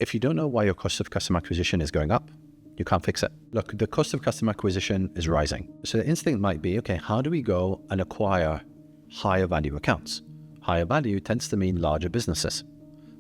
If you don't know why your cost of customer acquisition is going up, you can't fix it. Look, the cost of customer acquisition is rising. So the instinct might be, okay, how do we go and acquire higher value accounts? Higher value tends to mean larger businesses,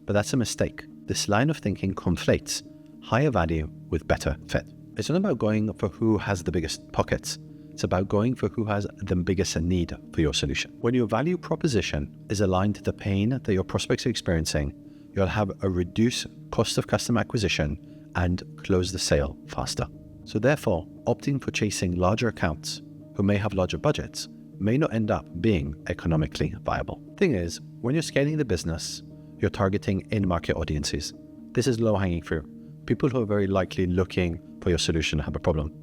but that's a mistake. This line of thinking conflates higher value with better fit. It's not about going for who has the biggest pockets. It's about going for who has the biggest need for your solution. When your value proposition is aligned to the pain that your prospects are experiencing, you'll have a reduced cost of customer acquisition and close the sale faster. So therefore, opting for chasing larger accounts who may have larger budgets may not end up being economically viable. Thing is, when you're scaling the business, you're targeting in-market audiences. This is low-hanging fruit. People who are very likely looking for your solution have a problem.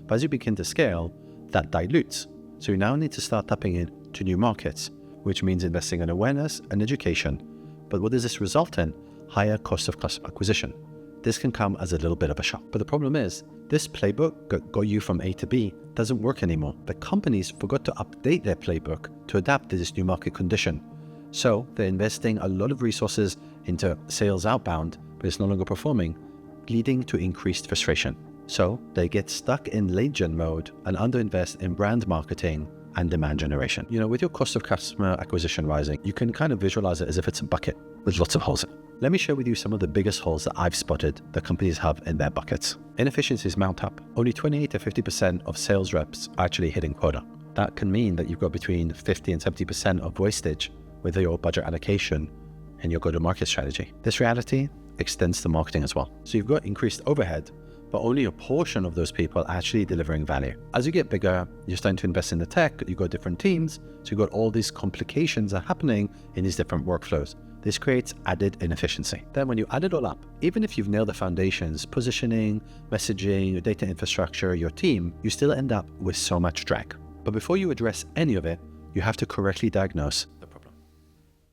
But as you begin to scale, that dilutes. So you now need to start tapping into new markets, which means investing in awareness and education. But what does this result in? Higher cost of customer acquisition. This can come as a little bit of a shock. But the problem is, this playbook that got you from A to B doesn't work anymore. The companies forgot to update their playbook to adapt to this new market condition. So they're investing a lot of resources into sales outbound, but it's no longer performing, leading to increased frustration. So they get stuck in lead gen mode and underinvest in brand marketing and demand generation. You know, with your cost of customer acquisition rising, you can kind of visualize it as if it's a bucket with lots of holes in it. Let me share with you some of the biggest holes that I've spotted that companies have in their buckets. Inefficiencies mount up. Only 28 to 50% of sales reps are actually hitting quota. That can mean that you've got between 50 and 70% of wastage with your budget allocation and your go-to-market strategy. This reality extends to marketing as well. So you've got increased overhead, but only a portion of those people are actually delivering value. As you get bigger, you're starting to invest in the tech, you've got different teams, so you've got all these complications are happening in these different workflows. This creates added inefficiency. Then when you add it all up, even if you've nailed the foundations, positioning, messaging, your data infrastructure, your team, you still end up with so much drag. But before you address any of it, you have to correctly diagnose